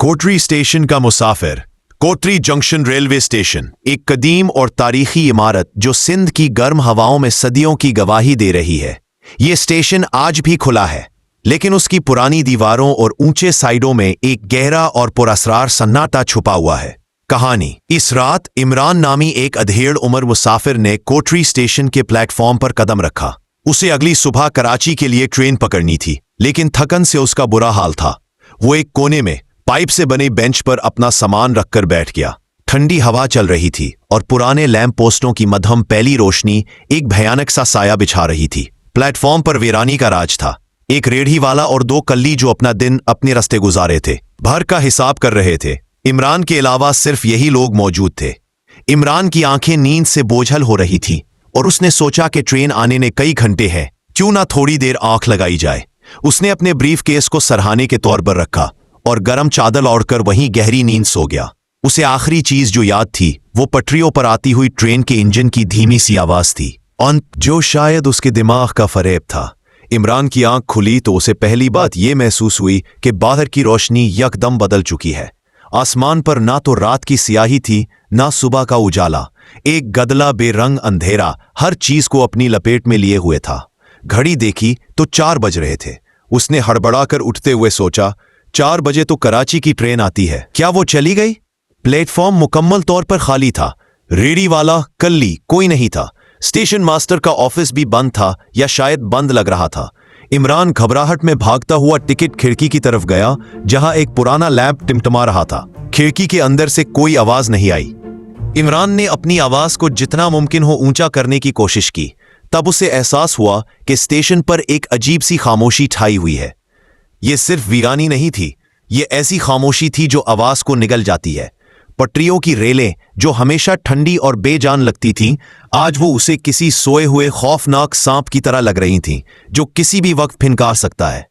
कोटरी station का मुसाफिर। कोटरी junction railway station एक कदीम और तारीखी इमारत जो सिंध की गर्म हवाओं में सदियों की गवाही दे रही है। ये स्टेशन आज भी खुला है, लेकिन उसकी पुरानी दीवारों और ऊंचे साइडों में एक गहरा और पुरअसरार सन्नाटा छुपा हुआ है। कहानी। इस रात इमरान नामी एक अधेड़ उम्र मुसाफिर ने कोटरी स्टेशन के प्लेटफॉर्म पर कदम रखा। उसे अगली सुबह कराची के लिए ट्रेन पकड़नी थी, लेकिन थकन से उसका बुरा हाल था। वो एक कोने में पाइप से बने बेंच पर अपना सामान रखकर बैठ गया। ठंडी हवा चल रही थी और पुराने लैंप पोस्टों की मध्यम पहली रोशनी एक भयानक सा साया बिछा रही थी। प्लेटफॉर्म पर वीरानी का राज था। एक रेढ़ी वाला और दो कल्ली जो अपना दिन अपने रास्ते गुजारे थे, भर का हिसाब कर रहे थे। इमरान के अलावा सिर्फ यही लोग मौजूद थे। इमरान की आंखें नींद से बोझल हो रही थी और उसने सोचा कि ट्रेन आने ने कई घंटे हैं, क्यों ना थोड़ी देर आंख लगाई जाए। उसने अपने ब्रीफ केस को सरहाने के तौर पर रखा और गरम चादर ओढ़कर वहीं गहरी नींद सो गया। उसे आखिरी चीज जो याद थी वो पटरियों पर आती हुई ट्रेन के इंजन की धीमी सी आवाज थी, और जो शायद उसके दिमाग का फरेब था। इमरान की आंख खुली तो उसे पहली बात यह महसूस हुई कि बाहर की रोशनी यकदम बदल चुकी है। आसमान पर ना तो रात की स्याही थी, ना सुबह का उजाला। एक गदला बेरंग अंधेरा हर चीज को अपनी लपेट में लिए हुए था। घड़ी देखी तो 4 बज रहे थे। उसने हड़बड़ाकर उठते हुए सोचा, 4 बजे तो कराची की ट्रेन आती है। क्या वो चली गई? प्लेटफॉर्म मुकम्मल तौर पर खाली था। रेडी वाला, कल्ली कोई नहीं था। स्टेशन मास्टर का ऑफिस भी बंद था, या शायद बंद लग रहा था। इमरान घबराहट में भागता हुआ टिकट खिड़की की तरफ गया, जहां एक पुराना लैंप टिमटिमा रहा था। खिड़की के अंदर से कोई आवाज नहीं आई। इमरान ने अपनी आवाज को जितना मुमकिन हो ऊंचा करने की कोशिश की। तब उसे एहसास हुआ कि स्टेशन पर एक अजीब सी खामोशी छाई हुई है। यह सिर्फ वीरानी नहीं थी, यह ऐसी खामोशी थी जो आवाज को निगल जाती है। पटरियों की रेलें जो हमेशा ठंडी और बेजान लगती थीं, आज वो उसे किसी सोए हुए खौफनाक सांप की तरह लग रही थीं, जो किसी भी वक्त फिनकार सकता है।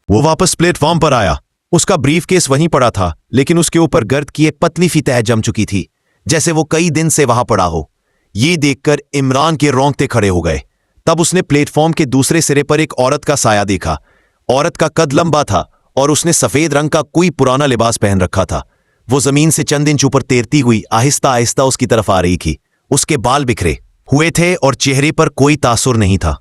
वो वापस प्लेटफॉर्म पर आया। उसका ब्रीफकेस वहीं पड़ा था, लेकिन उसके ऊपर गर्द की एक पतली सी तह जम चुकी थी, जैसे वो कई दिन से वहां पड़ा हो। ये देखकर इमरान के रोंगटे खड़े हो गए। तब उसने प्लेटफॉर्म के दूसरे सिरे पर एक औरत का साया देखा। औरत का कद लंबा था और उसने सफेद रंग का कोई पुराना लिबास पहन रखा था। वो जमीन से चंद इंच ऊपर तैरती हुई आहिस्ता आहिस्ता उसकी तरफ आ रही थी। उसके बाल बिखरे हुए थे और चेहरे पर कोई तासुर नहीं था।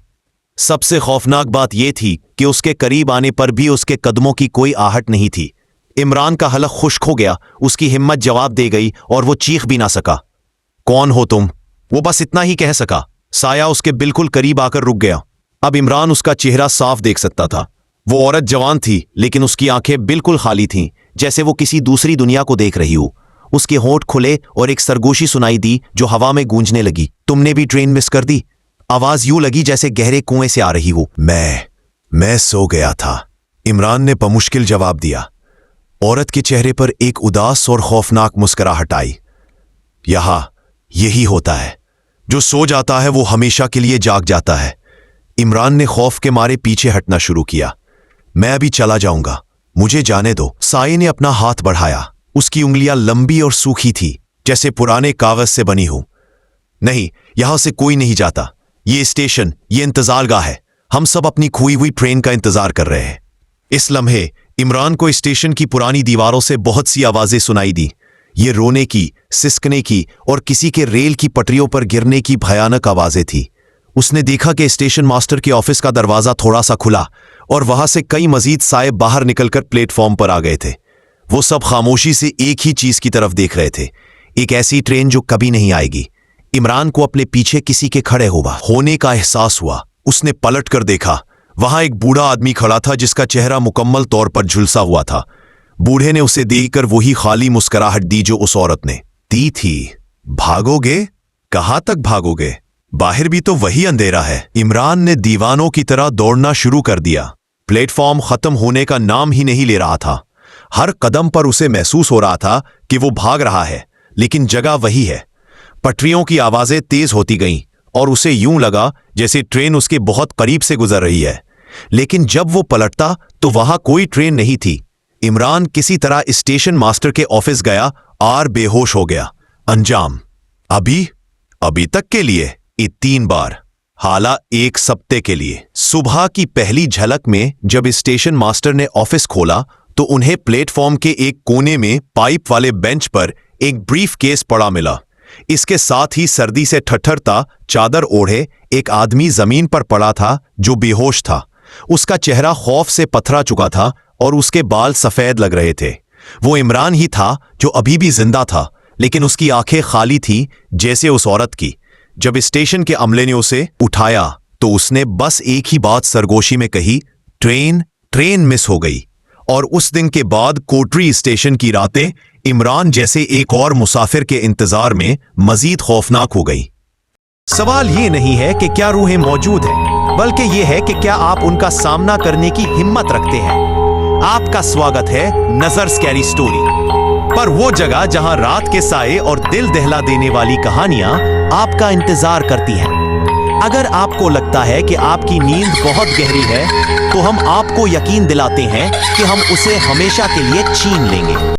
सबसे खौफनाक बात यह थी कि उसके करीब आने पर भी उसके कदमों की कोई आहट नहीं थी। इमरान का हलक खुश्क हो गया। उसकी हिम्मत जवाब दे गई और वो चीख भी ना सका। कौन हो तुम? वो बस इतना ही कह सका। साया उसके बिल्कुल करीब आकर रुक गया। अब इमरान उसका चेहरा साफ देख सकता था। वो औरत जवान थी, लेकिन उसकी आंखें बिल्कुल खाली थीं, जैसे वो किसी दूसरी दुनिया को देख रही हो। उसके होंठ खुले और एक सरगोशी सुनाई दी जो हवा में गूंजने लगी। तुमने भी ट्रेन मिस कर दी? आवाज यूं लगी जैसे गहरे कुएं से आ रही हो। मैं सो गया था, इमरान ने बमुश्किल जवाब दिया। औरत के चेहरे पर एक उदास और खौफनाक मुस्कुराहट आई। यही होता है, जो सो जाता है वो हमेशा के लिए जाग जाता है। इमरान ने खौफ के मारे पीछे हटना शुरू किया। मैं अभी चला जाऊंगा, मुझे जाने दो। साये ने अपना हाथ बढ़ाया। उसकी उंगलियां लंबी और सूखी थी, जैसे पुराने कागज से बनी हो। नहीं, यहां से कोई नहीं जाता। ये स्टेशन, ये इंतजारगाह है। हम सब अपनी खोई हुई ट्रेन का इंतजार कर रहे हैं। इस लम्हे इमरान को स्टेशन की पुरानी दीवारों से बहुत सी आवाजें सुनाई दी। ये रोने की, सिसकने की और किसी के रेल की पटरियों पर गिरने की भयानक आवाजें थी। उसने देखा कि स्टेशन मास्टर के ऑफिस का दरवाजा थोड़ा सा खुला और वहां से कई मजीद साए बाहर निकलकर प्लेटफॉर्म पर आ गए थे। वो सब खामोशी से एक ही चीज की तरफ देख रहे थे, एक ऐसी ट्रेन जो कभी नहीं आएगी। इमरान को अपने पीछे किसी के खड़े होने का एहसास हुआ। उसने पलट कर देखा। वहां एक बूढ़ा आदमी खड़ा था जिसका चेहरा मुकम्मल तौर पर झुलसा हुआ था। बूढ़े ने उसे देखकर वही खाली मुस्कुराहट दी जो उस औरत ने दी थी। भागोगे? कहां तक भागोगे? बाहर भी तो वही अंधेरा है। इमरान ने दीवानों की तरह दौड़ना शुरू कर दिया। प्लेटफॉर्म खत्म होने का नाम ही नहीं ले रहा था। हर कदम पर उसे महसूस हो रहा था कि वो भाग रहा है, लेकिन जगह वही है। पटरियों की आवाजें तेज होती गईं और उसे यूं लगा जैसे ट्रेन उसके बहुत करीब से गुजर रही है। लेकिन जब वो पलटता तो वहां कोई ट्रेन नहीं थी। इमरान किसी तरह स्टेशन मास्टर के ऑफिस गया और बेहोश हो गया। अंजाम अभी तक के लिए 3 बार, हाला 1 सप्ते के लिए। सुबह की पहली झलक में जब स्टेशन मास्टर ने ऑफिस खोला तो उन्हें प्लेटफॉर्म के एक कोने में पाइप वाले बेंच पर एक ब्रीफ केस पड़ा मिला। इसके साथ ही सर्दी से ठठरता चादर ओढ़े एक आदमी जमीन पर पड़ा था जो बेहोश था। उसका चेहरा खौफ से पथरा चुका था और उसके बाल सफेद लग रहे थे। वो इमरान ही था जो अभी भी जिंदा था, लेकिन उसकी आंखें खाली थी जैसे उस औरत की। जब स्टेशन के अमले ने उसे उठाया तो उसने बस एक ही बात सरगोशी में कही, ट्रेन मिस हो गई। और उस दिन के बाद कोटरी स्टेशन की रातें इमरान जैसे एक और मुसाफिर के इंतजार में मजीद खौफनाक हो गई। सवाल ये नहीं है कि क्या रूहें मौजूद हैं, बल्कि ये है कि क्या आप उनका सामना करने की हिम्मत रखते हैं। आपका स्वागत है नजर स्कैरी स्टोरी पर, वो जगह जहां रात के साए और दिल दहला देने वाली कहानियां आपका इंतजार करती हैं। अगर आपको लगता है कि आपकी नींद बहुत गहरी है, तो हम आपको यकीन दिलाते हैं कि हम उसे हमेशा के लिए छीन लेंगे।